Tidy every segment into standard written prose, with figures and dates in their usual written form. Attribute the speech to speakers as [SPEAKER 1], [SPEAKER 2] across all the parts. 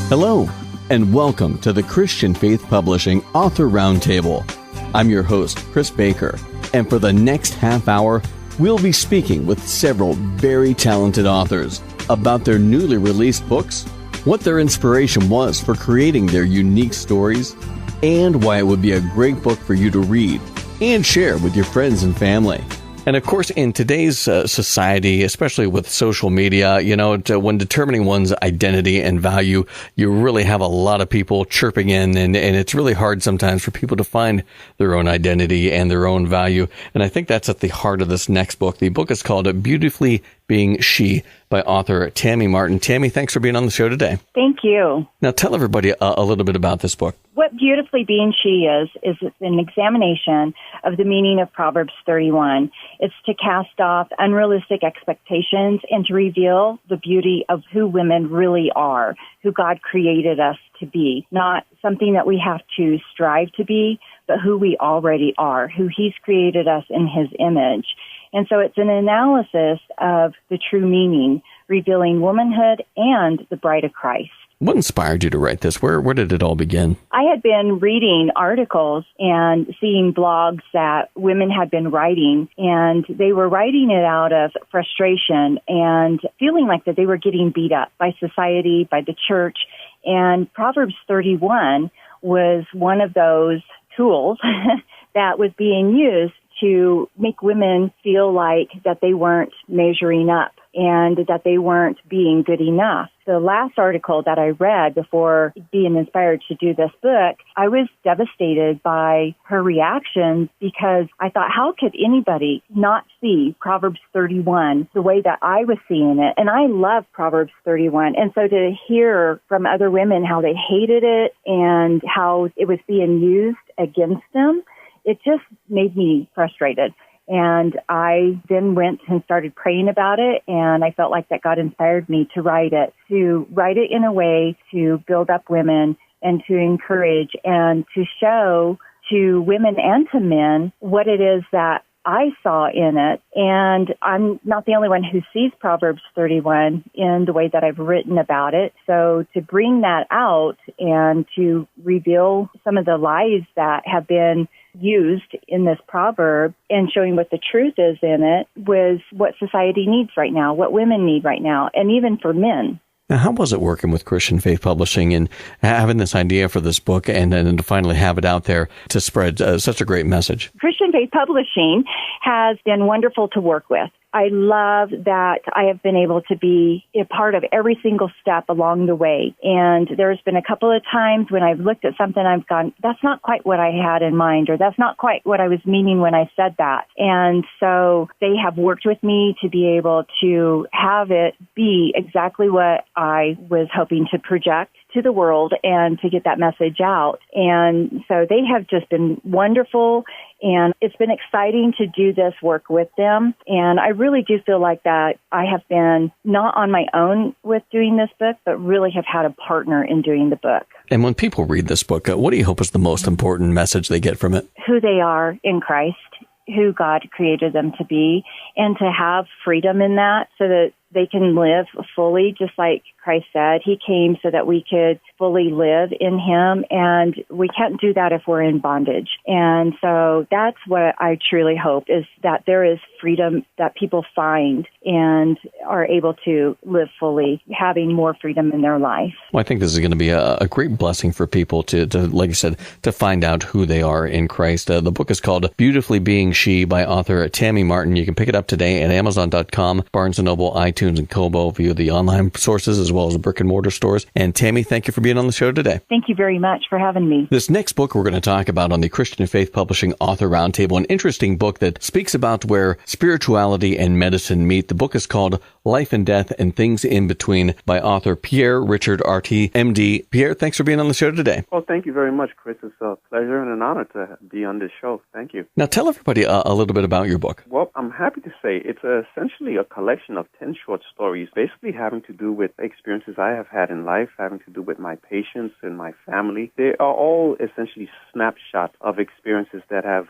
[SPEAKER 1] Hello, and welcome to the Christian Faith Publishing Author Roundtable. I'm your host, Chris Baker, and for the next half hour, we'll be speaking with several very talented authors about their newly released books, what their inspiration was for creating their unique stories, and why it would be a great book for you to read and share with your friends and family. And of course, in today's society, especially with social media, when determining one's identity and value, you really have a lot of people chirping in, and it's really hard sometimes for people to find their own identity and their own value. And I think that's at the heart of this next book. The book is called Beautifully Being She by author Tammy Martin. Tammy, thanks for being on the show today.
[SPEAKER 2] Thank you.
[SPEAKER 1] Now, tell everybody a little bit about this book.
[SPEAKER 2] What Beautifully Being She is an examination of the meaning of Proverbs 31. It's to cast off unrealistic expectations and to reveal the beauty of who women really are, who God created us to be. Not something that we have to strive to be, but who we already are, who He's created us in His image. And so it's an analysis of the true meaning, revealing womanhood and the bride of Christ.
[SPEAKER 1] What inspired you to write this? Where did it all begin?
[SPEAKER 2] I had been reading articles and seeing blogs that women had been writing, and they were writing it out of frustration and feeling like that they were getting beat up by society, by the church. And Proverbs 31 was one of those tools that was being used to make women feel like that they weren't measuring up and that they weren't being good enough. The last article that I read before being inspired to do this book, I was devastated by her reactions because I thought, how could anybody not see Proverbs 31 the way that I was seeing it? And I love Proverbs 31. And so to hear from other women how they hated it and how it was being used against them, it just made me frustrated. And I then went and started praying about it, and I felt like that God inspired me to write it in a way to build up women and to encourage and to show to women and to men what it is that I saw in it. And I'm not the only one who sees Proverbs 31 in the way that I've written about it. So to bring that out and to reveal some of the lies that have been used in this proverb and showing what the truth is in it was what society needs right now, what women need right now, and even for men.
[SPEAKER 1] Now, how was it working with Christian Faith Publishing and having this idea for this book and then to finally have it out there to spread such a great message?
[SPEAKER 2] Christian Faith Publishing has been wonderful to work with. I love that I have been able to be a part of every single step along the way. And there's been a couple of times when I've looked at something, I've gone, that's not quite what I had in mind, or that's not quite what I was meaning when I said that. And so they have worked with me to be able to have it be exactly what I was hoping to project to the world and to get that message out. And so they have just been wonderful, and it's been exciting to do this work with them. And I really do feel like that I have been not on my own with doing this book, but really have had a partner in doing the book.
[SPEAKER 1] And when people read this book, what do you hope is the most important message they get from it?
[SPEAKER 2] Who they are in Christ, who God created them to be, and to have freedom in that so that they can live fully, just like Christ said. He came so that we could fully live in Him, and we can't do that if we're in bondage. And so that's what I truly hope, is that there is freedom that people find and are able to live fully, having more freedom in their life.
[SPEAKER 1] Well, I think this is going to be a great blessing for people to, like you said, to find out who they are in Christ. The book is called Beautifully Being She by author Tammy Martin. You can pick it up today at Amazon.com, Barnes & Noble, iTunes, and Kobo via the online sources as well as the brick and mortar stores. And Tammy, thank you for being on the show today.
[SPEAKER 2] Thank you very much for having me.
[SPEAKER 1] This next book we're going to talk about on the Christian Faith Publishing Author Roundtable, an interesting book that speaks about where spirituality and medicine meet. The book is called Life and Death and Things in Between by author Pierre Richard Artie, MD. Pierre, thanks for being on the show today.
[SPEAKER 3] Well, thank you very much, Chris. It's a pleasure and an honor to be on this show. Thank you.
[SPEAKER 1] Now, tell everybody a little bit about your book.
[SPEAKER 3] Well, I'm happy to say it's essentially a collection of 10 short stories, basically having to do with experiences I have had in life, having to do with my patients and my family. They are all essentially snapshots of experiences that have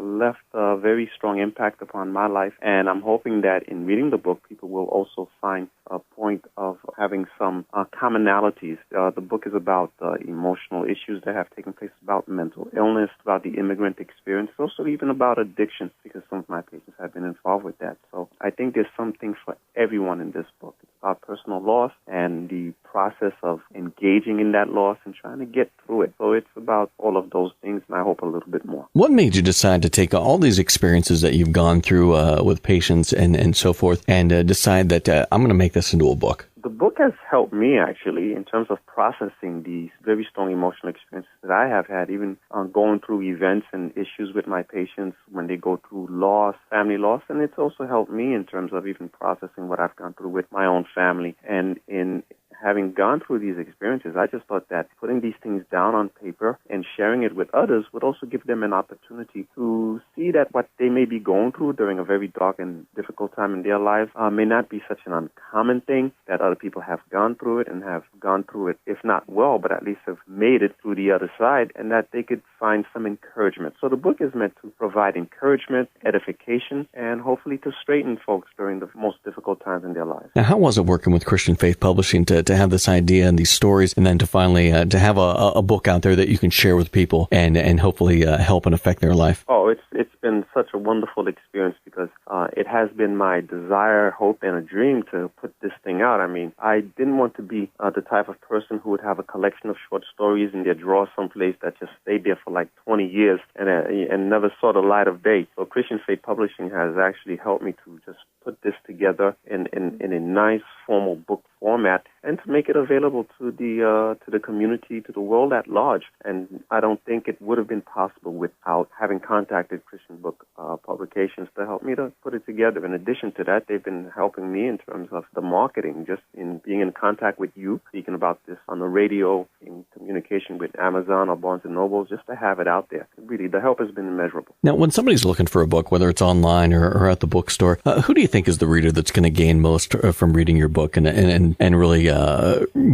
[SPEAKER 3] left a very strong impact upon my life. And I'm hoping that in reading the book, people will also find a point of having some commonalities. The book is about emotional issues that have taken place, about mental illness, about the immigrant experience, also even about addiction, because some of my patients have been involved with that. So I think there's something for everyone in this book. It's about personal loss and the process of engaging in that loss and trying to get through it. So it's about all of those things, and I hope a little bit more.
[SPEAKER 1] What made you decide to take all these experiences that you've gone through with patients and so forth and decide that I'm going to make this into a book?
[SPEAKER 3] The book has helped me, actually, in terms of processing these very strong emotional experiences that I have had, even going through events and issues with my patients when they go through loss, family loss. And it's also helped me in terms of even processing what I've gone through with my own family. And in having gone through these experiences, I just thought that putting these things down on paper and sharing it with others would also give them an opportunity to see that what they may be going through during a very dark and difficult time in their lives may not be such an uncommon thing, that other people have gone through it and have gone through it, if not well, but at least have made it through the other side, and that they could find some encouragement. So the book is meant to provide encouragement, edification, and hopefully to straighten folks during the most difficult times in their lives.
[SPEAKER 1] Now, how was it working with Christian Faith Publishing to have this idea and these stories, and then to finally to have a book out there that you can share with people and hopefully help and affect their life?
[SPEAKER 3] Oh, it's been such a wonderful experience, because it has been my desire, hope, and a dream to put this thing out. I mean, I didn't want to be the type of person who would have a collection of short stories in their drawer someplace that just stayed there for like 20 years and never saw the light of day. So Christian Faith Publishing has actually helped me to just put this together in a nice formal book format and to make it available to the community, to the world at large. And I don't think it would have been possible without having contacted Christian Book Publications to help me to put it together. In addition to that, they've been helping me in terms of the marketing, just in being in contact with you, speaking about this on the radio, in communication with Amazon or Barnes & Noble, just to have it out there. Really, the help has been immeasurable.
[SPEAKER 1] Now, when somebody's looking for a book, whether it's online or at the bookstore, who do you think is the reader that's going to gain most from reading your book and really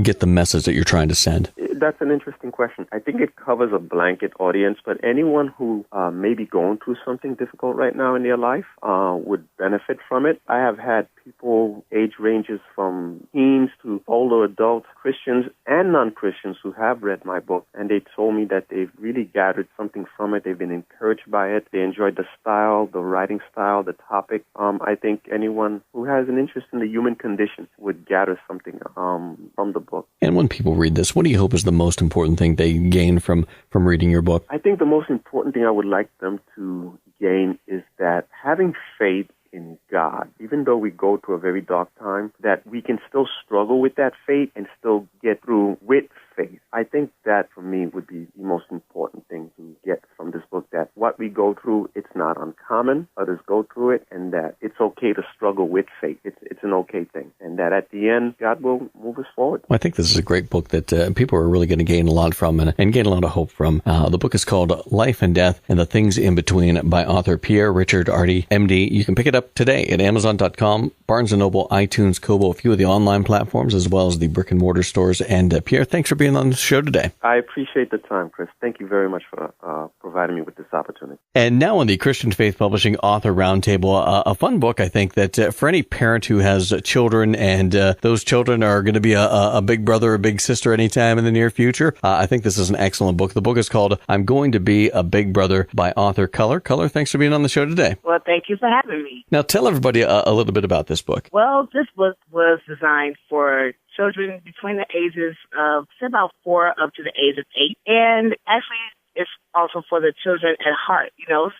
[SPEAKER 1] get the message that you're trying to send?
[SPEAKER 3] That's an interesting question. I think it covers a blanket audience, but anyone who may be going through something difficult right now in their life would benefit from it. I have had people, age ranges from teens to older adults, Christians and non-Christians, who have read my book, and they told me that they've really gathered something from it. They've been encouraged by it. They enjoyed the style, the writing style, the topic. I think anyone who has an interest in the human condition would gather something from the book.
[SPEAKER 1] And when people read this, what do you hope is the most important thing they gain from reading your book?
[SPEAKER 3] I think the most important thing I would like them to gain is that having faith in God, even though we go through a very dark time, that we can still struggle with that faith and still get through with faith. I think that for me would be the most important thing to get from this book, that what we go through, it's not uncommon. Others go through it, and that it's okay to struggle with faith. It's an okay thing, and that at the end, God will move us forward.
[SPEAKER 1] Well, I think this is a great book that people are really going to gain a lot from and gain a lot of hope from. The book is called Life and Death and the Things in Between by author Pierre Richard Arty, MD. You can pick it up today at Amazon.com, Barnes & Noble, iTunes, Kobo, a few of the online platforms, as well as the brick and mortar stores. And Pierre, thanks for being on the show today.
[SPEAKER 3] I appreciate the time, Chris. Thank you very much for providing me with this opportunity.
[SPEAKER 1] And now on the Christian Faith Publishing Author Roundtable, a fun book, I think, that for any parent who has children and those children are going to be a big brother or big sister anytime in the near future, I think this is an excellent book. The book is called I'm Going to Be a Big Brother by author Color. Color, thanks for being on the show today.
[SPEAKER 4] Well, thank you for having me.
[SPEAKER 1] Now, tell everybody a little bit about this book.
[SPEAKER 4] Well, this book was designed for children between the ages of, say, about 4 up to the age of 8. And actually, it's also for the children at heart,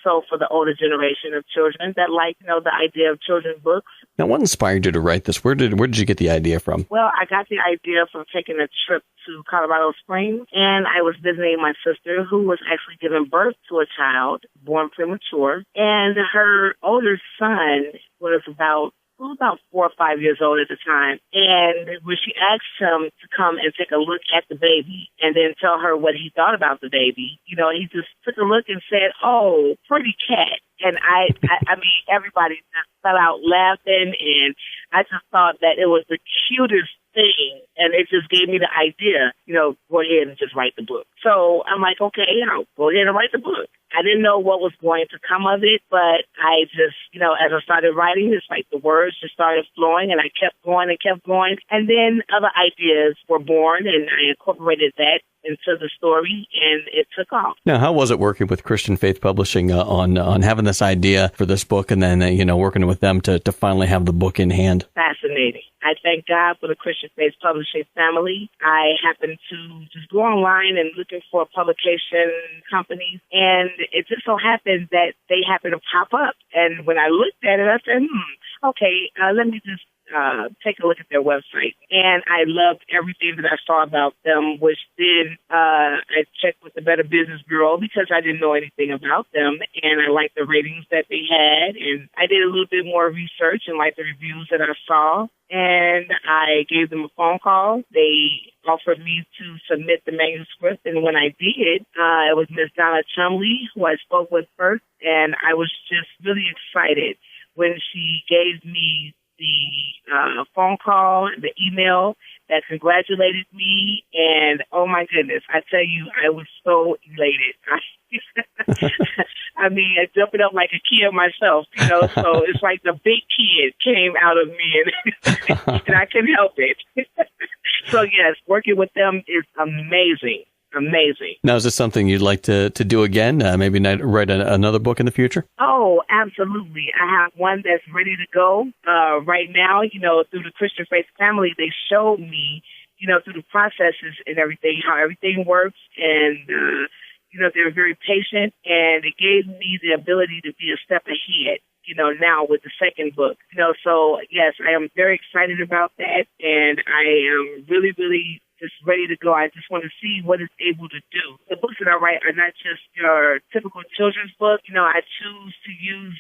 [SPEAKER 4] so for the older generation of children that like, the idea of children's books.
[SPEAKER 1] Now, what inspired you to write this? Where did you get the idea from?
[SPEAKER 4] Well, I got the idea from taking a trip to Colorado Springs, and I was visiting my sister who was actually giving birth to a child born premature, and her older son was about about 4 or 5 years old at the time. And when she asked him to come and take a look at the baby and then tell her what he thought about the baby, you know, he just took a look and said, "Oh, pretty cat." And I mean, everybody just fell out laughing, and I just thought that it was the cutest thing, and it just gave me the idea, you know, go ahead and just write the book. So I'm like, okay, you know, go ahead and write the book. I didn't know what was going to come of it, but I just, you know, as I started writing, it's like the words just started flowing, and I kept going and kept going. And then other ideas were born, and I incorporated that into the story, and it took off.
[SPEAKER 1] Now, how was it working with Christian Faith Publishing on having this idea for this book, and then working with them to finally have the book in hand?
[SPEAKER 4] Fascinating. I thank God for the Christian Faith Publishing family. I happened to just go online and looking for publication companies, and it just so happened that they happened to pop up. And when I looked at it, I said, okay, let me just take a look at their website. And I loved everything that I saw about them, which then I checked with the Better Business Bureau because I didn't know anything about them. And I liked the ratings that they had. And I did a little bit more research and liked the reviews that I saw. And I gave them a phone call. They offered me to submit the manuscript. And when I did, it was Miss Donna Chumley who I spoke with first. And I was just really excited when she gave me the phone call, the email that congratulated me, and oh my goodness, I tell you, I was so elated. I mean, I jumping up like a kid myself, you know, so it's like the big kid came out of me, and I couldn't help it. So yes, working with them is amazing. Amazing.
[SPEAKER 1] Now, is this something you'd like to do again? Maybe write another book in the future?
[SPEAKER 4] Oh, absolutely. I have one that's ready to go right now. You know, through the Christian Faith family, they showed me, you know, through the processes and everything, how everything works. And, you know, they're very patient. And it gave me the ability to be a step ahead, you know, now with the second book. You know, so, yes, I am very excited about that. And I am really, really just ready to go. I just want to see what it's able to do. The books that I write are not just your typical children's book. You know, I choose to use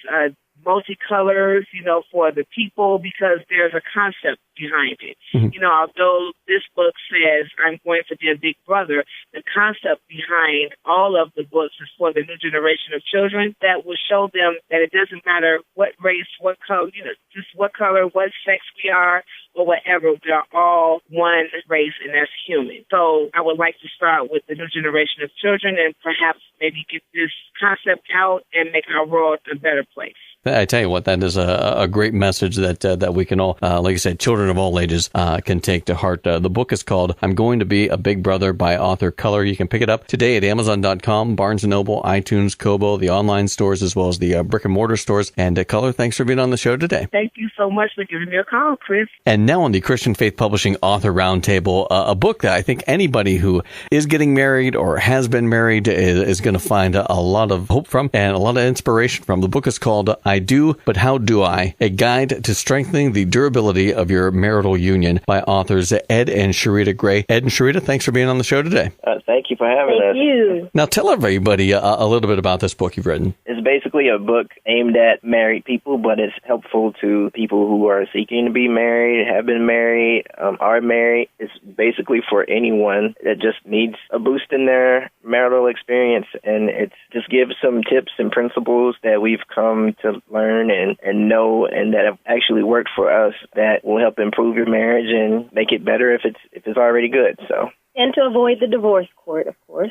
[SPEAKER 4] multicolors, you know, for the people because there's a concept behind it. Mm-hmm. You know, although this book says I'm going to be a big brother, the concept behind all of the books is for the new generation of children that will show them that it doesn't matter what race, what color, you know, just what color, what sex we are, or whatever. We are all one race, and that's human. So I would like to start with the new generation of children and perhaps maybe get this concept out and make our world a better place.
[SPEAKER 1] I tell you what, that is a great message that we can all, like I said, children of all ages can take to heart. The book is called I'm Going to Be a Big Brother by author Color. You can pick it up today at Amazon.com, Barnes & Noble, iTunes, Kobo, the online stores, as well as the brick and mortar stores. And Color, thanks for being on the show today.
[SPEAKER 4] Thank you so much for giving me a call, Chris.
[SPEAKER 1] And now on the Christian Faith Publishing Author Roundtable, a book that I think anybody who is getting married or has been married is going to find a lot of hope from and a lot of inspiration from. The book is called I Do, But How Do I? A Guide to Strengthening the Durability of Your Marital Union by authors Ed and Sharita Gray. Ed and Sharita, thanks for being on the show today.
[SPEAKER 5] Thank you for having us.
[SPEAKER 2] Thank you.
[SPEAKER 1] Now tell everybody a little bit about this book you've written.
[SPEAKER 5] It's basically a book aimed at married people, but it's helpful to people who are seeking to be married, have been married, are married. It's basically for anyone that just needs a boost in their marital experience, and it just gives some tips and principles that we've come to learn and know, and that have actually worked for us, that will help improve your marriage and make it better if it's already good. So.
[SPEAKER 2] And to avoid the divorce court, of course.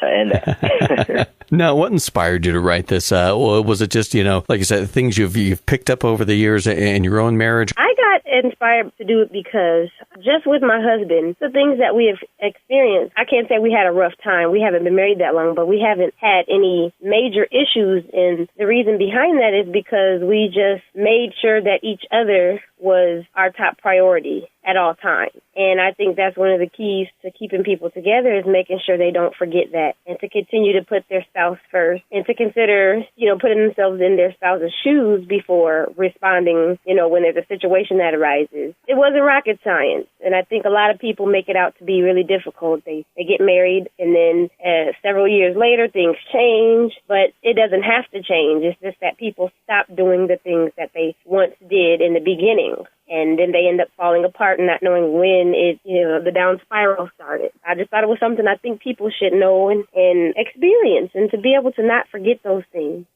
[SPEAKER 1] Now, what inspired you to write this? Was it just, like you said, things you've picked up over the years in your own marriage?
[SPEAKER 2] I got inspired to do it because just with my husband, the things that we have experienced, I can't say we had a rough time. We haven't been married that long, but we haven't had any major issues. And the reason behind that is because we just made sure that each other was our top priority at all times. And I think that's one of the keys to keeping people together is making sure they don't forget that and to continue to put their spouse first and to consider, putting themselves in their spouse's shoes before responding, when there's a situation that arises. It wasn't rocket science. And I think a lot of people make it out to be really difficult. They get married and then several years later things change, but it doesn't have to change. It's just that people stop doing the things that they once did in the beginning.
[SPEAKER 6] and then they end up falling apart and not knowing when the down spiral started. I just thought it was something I think people should know and experience, and to be able to not forget those things.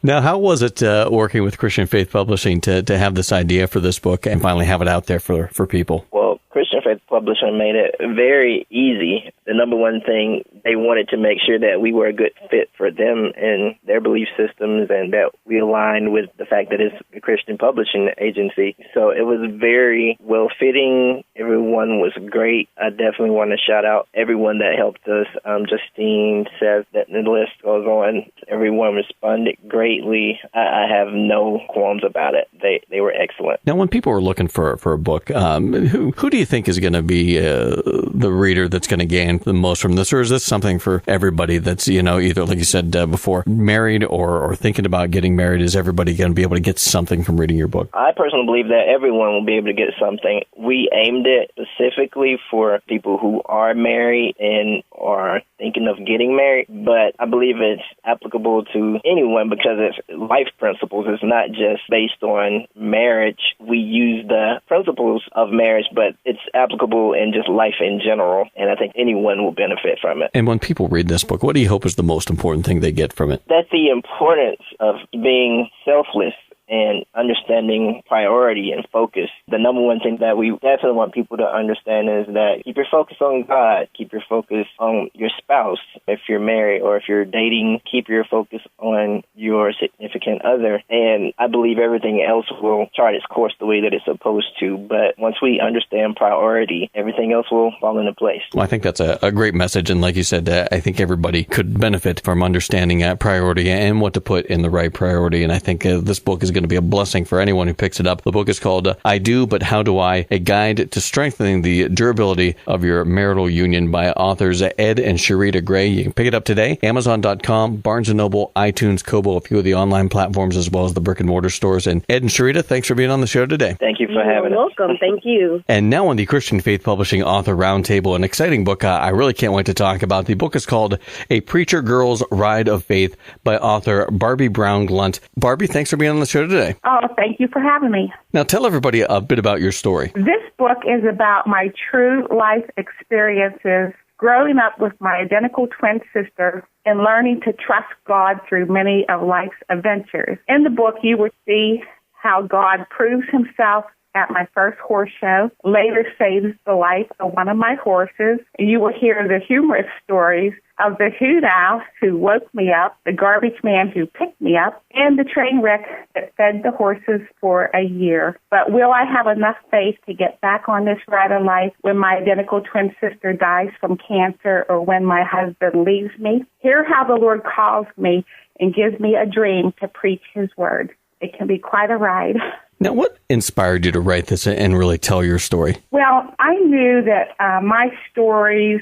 [SPEAKER 1] Now, how was it working with Christian Faith Publishing to have this idea for this book and finally have it out there for people?
[SPEAKER 5] Well, Christian Faith Publishing made it very easy. The number one thing, they wanted to make sure that we were a good fit for them and their belief systems, and that we aligned with the fact that it's a Christian publishing agency. So it was very well-fitting. Everyone was great. I definitely want to shout out everyone that helped us. Justine, Seth, the list goes on. Everyone responded greatly. I have no qualms about it. They were excellent.
[SPEAKER 1] Now, when people are looking for a book, who do you think is going to be the reader that's going to gain the most from this? Or is this something for everybody that's, either, like you said before, married or thinking about getting married? Is everybody going to be able to get something from reading your book?
[SPEAKER 5] I personally believe that everyone will be able to get something. We aimed it specifically for people who are married and are thinking of getting married, but I believe it's applicable to anyone because it's life principles. It's not just based on marriage. We use the principles of marriage, but it's applicable in just life in general, and I think anyone will benefit from it.
[SPEAKER 1] And when people read this book, what do you hope is the most important thing they get from it?
[SPEAKER 5] That's the importance of being selfless and understanding priority and focus. The number one thing that we definitely want people to understand is that keep your focus on God, keep your focus on your spouse. If you're married or if you're dating, keep your focus on your significant other. And I believe everything else will chart its course the way that it's supposed to. But once we understand priority, everything else will fall into place.
[SPEAKER 1] Well, I think that's a great message. And like you said, I think everybody could benefit from understanding priority and what to put in the right priority. And I think this book is going to be a blessing for anyone who picks it up. The book is called I Do, But How Do I? A Guide to Strengthening the Durability of Your Marital Union by authors Ed and Sharita Gray. You can pick it up today. Amazon.com, Barnes & Noble, iTunes, Kobo, a few of the online platforms, as well as the brick and mortar stores. And Ed and Sharita, thanks for being on the show today.
[SPEAKER 5] Thank you for having us.
[SPEAKER 6] You're welcome. Thank you.
[SPEAKER 1] And now on the Christian Faith Publishing Author Roundtable, an exciting book I really can't wait to talk about. The book is called A Preacher Girl's Ride of Faith by author Barbie Brown Glunt. Barbie, thanks for being on the show today.
[SPEAKER 7] Oh, thank you for having me.
[SPEAKER 1] Now tell everybody a bit about your story.
[SPEAKER 7] This book is about my true life experiences growing up with my identical twin sister and learning to trust God through many of life's adventures. In the book, you will see how God proves himself at my first horse show, later saves the life of one of my horses. You will hear the humorous stories of the hoot owl who woke me up, the garbage man who picked me up, and the train wreck that fed the horses for a year. But will I have enough faith to get back on this ride of life when my identical twin sister dies from cancer or when my husband leaves me? Hear how the Lord calls me and gives me a dream to preach his word. It can be quite a ride.
[SPEAKER 1] Now, what inspired you to write this and really tell your story?
[SPEAKER 7] Well, I knew that my stories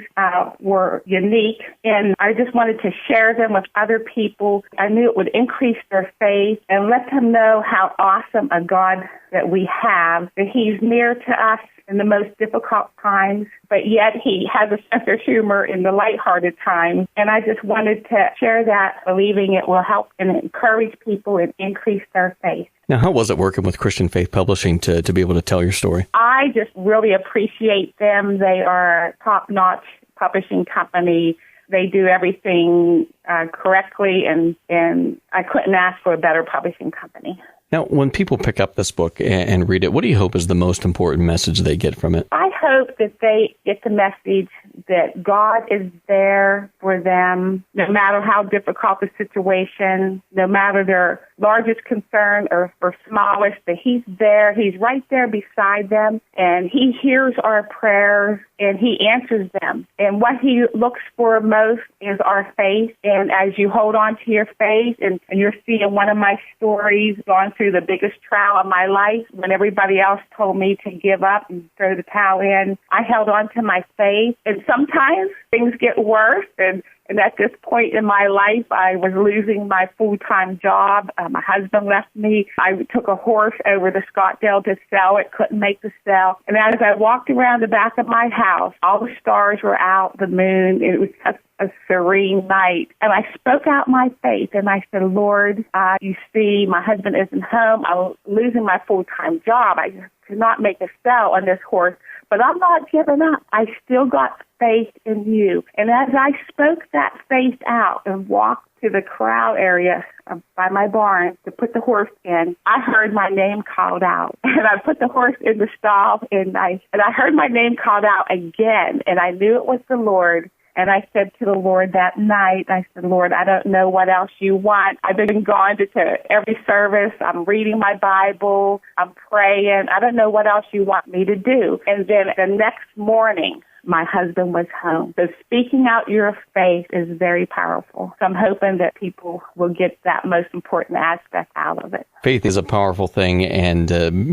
[SPEAKER 7] were unique, and I just wanted to share them with other people. I knew it would increase their faith and let them know how awesome a God that we have, that he's near to us in the most difficult times, but yet he has a sense of humor in the lighthearted times. And I just wanted to share that, believing it will help and encourage people and increase their faith.
[SPEAKER 1] Now, how was it working with Christian Faith Publishing to be able to tell your story?
[SPEAKER 7] I just really appreciate them. They are a top-notch publishing company. They do everything correctly, and I couldn't ask for a better publishing company.
[SPEAKER 1] Now, when people pick up this book and read it, what do you hope is the most important message they get from it?
[SPEAKER 7] I hope that they get the message that God is there for them, no matter how difficult the situation, no matter their largest concern or smallest, that he's there. He's right there beside them, and he hears our prayers, and he answers them. And what he looks for most is our faith. And as you hold on to your faith, and you're seeing one of my stories going through the biggest trial of my life, when everybody else told me to give up and throw the towel in, I held on to my faith. And sometimes things get worse. And at this point in my life, I was losing my full-time job. My husband left me. I took a horse over to Scottsdale to sell it, couldn't make the sale. And as I walked around the back of my house, all the stars were out, the moon. It was just a serene night. And I spoke out my faith, and I said, Lord, you see, my husband isn't home. I'm losing my full-time job. I could not make a sale on this horse. But I'm not giving up. I still got faith in you. And as I spoke that faith out and walked to the corral area by my barn to put the horse in, I heard my name called out. And I put the horse in the stall, and I heard my name called out again, and I knew it was the Lord. And I said to the Lord that night, I said, Lord, I don't know what else you want. I've been going to every service. I'm reading my Bible. I'm praying. I don't know what else you want me to do. And then the next morning, my husband was home. So speaking out your faith is very powerful. So I'm hoping that people will get that most important aspect out of it.
[SPEAKER 1] Faith is a powerful thing, and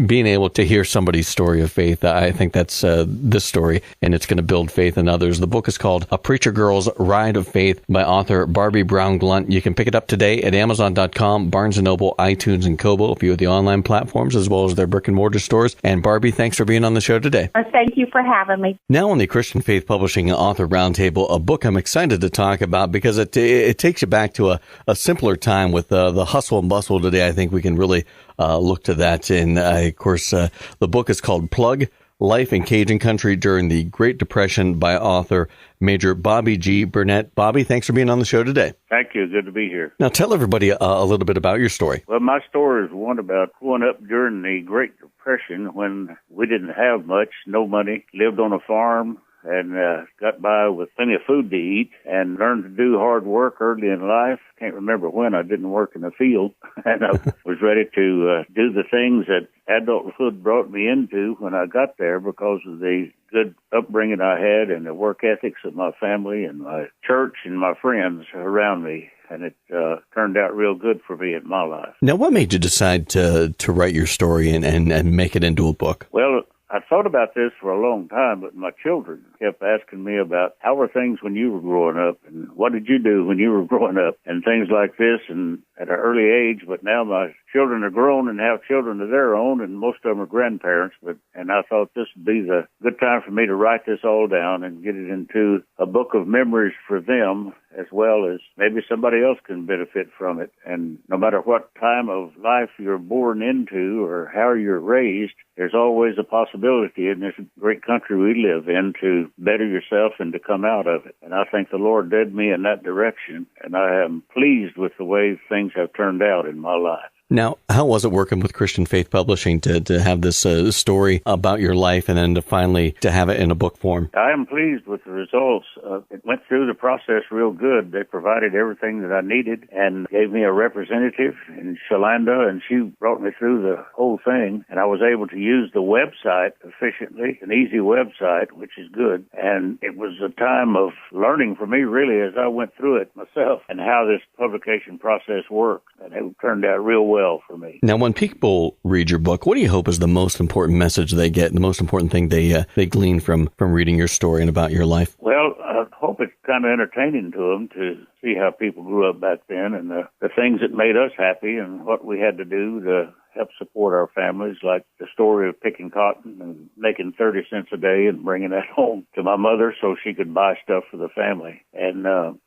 [SPEAKER 1] being able to hear somebody's story of faith, I think that's this story, and it's going to build faith in others. The book is called A Preacher Girl's Ride of Faith by author Barbie Brown Glunt. You can pick it up today at Amazon.com, Barnes & Noble, iTunes, and Kobo, a few of the online platforms, as well as their brick-and-mortar stores. And Barbie, thanks for being on the show today.
[SPEAKER 7] Thank you for having me.
[SPEAKER 1] Now on the Christian Faith Publishing Author Roundtable, a book I'm excited to talk about because it takes you back to a simpler time with the hustle and bustle today. I think we can really look to that. And, of course, the book is called Plug, Life in Cajun Country During the Great Depression by author Major Bobby G. Burnett. Bobby, thanks for being on the show today.
[SPEAKER 8] Thank you. Good to be here.
[SPEAKER 1] Now, tell everybody a little bit about your story.
[SPEAKER 8] Well, my story is one about growing up during the Great Depression when we didn't have much, no money, lived on a farm, and got by with plenty of food to eat and learned to do hard work early in life. Can't remember when I didn't work in the field, and I was ready to do the things that adulthood brought me into when I got there because of the good upbringing I had and the work ethics of my family and my church and my friends around me. And it turned out real good for me in my life.
[SPEAKER 1] Now, what made you decide to write your story and make it into a book?
[SPEAKER 8] Well, I thought about this for a long time, but my children kept asking me about how were things when you were growing up and what did you do when you were growing up and things like this, and at an early age. But now my children are grown and have children of their own, and most of them are grandparents. And I thought this would be the good time for me to write this all down and get it into a book of memories for them, as well as maybe somebody else can benefit from it. And no matter what time of life you're born into or how you're raised, there's always a possibility in this great country we live in to better yourself and to come out of it. And I think the Lord led me in that direction, and I am pleased with the way things have turned out in my life.
[SPEAKER 1] Now, how was it working with Christian Faith Publishing to have this story about your life and then to finally to have it in a book form?
[SPEAKER 8] I am pleased with the results. It went through the process real good. They provided everything that I needed and gave me a representative in Shalanda, and she brought me through the whole thing. And I was able to use the website efficiently, an easy website, which is good. And it was a time of learning for me, really, as I went through it myself and how this publication process worked. And it turned out real well for me.
[SPEAKER 1] Now, when people read your book, what do you hope is the most important message they get, the most important thing they glean from reading your story and about your life?
[SPEAKER 8] Well, I hope it's kind of entertaining to them to see how people grew up back then and the things that made us happy and what we had to do to help support our families, like the story of picking cotton and making 30 cents a day and bringing that home to my mother so she could buy stuff for the family. And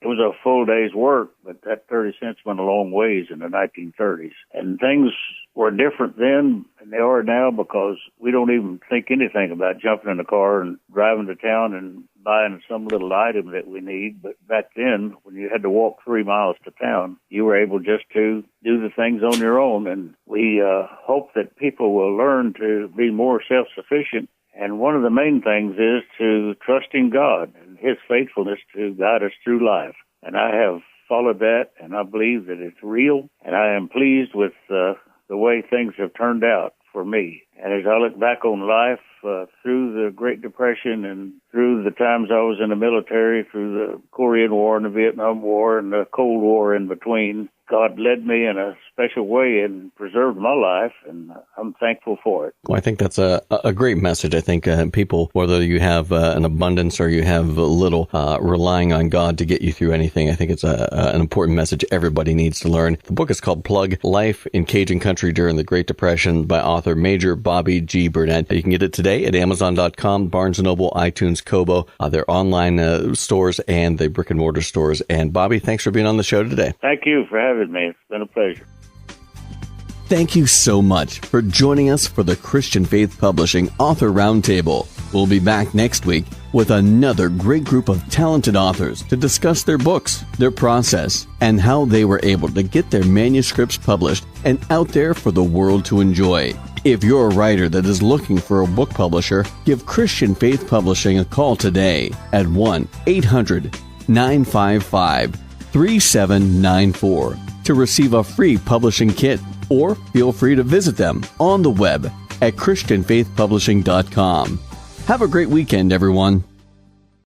[SPEAKER 8] it was a full day's work, but that 30 cents went a long ways in the 1930s. And things were different then than they are now because we don't even think anything about jumping in a car and driving to town and buying some little item that we need. But back then, when you had to walk 3 miles to town, you were able just to do the things on your own. And we hope that people will learn to be more self-sufficient. And one of the main things is to trust in God and His faithfulness to guide us through life. And I have followed that, and I believe that it's real. And I am pleased with the way things have turned out for me. And as I look back on life through the Great Depression and through the times I was in the military, through the Korean War and the Vietnam War and the Cold War in between, God led me in a special way and preserved my life, and I'm thankful for it.
[SPEAKER 1] Well, I think that's a great message. I think people, whether you have an abundance or you have little, relying on God to get you through anything, I think it's an important message everybody needs to learn. The book is called Plug, Life in Cajun Country During the Great Depression by author Major Bobby G. Burnett. You can get it today at Amazon.com, Barnes & Noble, iTunes, Kobo, their online stores and the brick and mortar stores. And Bobby, thanks for being on the show today.
[SPEAKER 8] Thank you for having me. It's been a pleasure.
[SPEAKER 1] Thank you so much for joining us for the Christian Faith Publishing Author Roundtable. We'll be back next week with another great group of talented authors to discuss their books, their process, and how they were able to get their manuscripts published and out there for the world to enjoy. If you're a writer that is looking for a book publisher, give Christian Faith Publishing a call today at 1-800-955-3794 to receive a free publishing kit, or feel free to visit them on the web at ChristianFaithPublishing.com. Have a great weekend, everyone.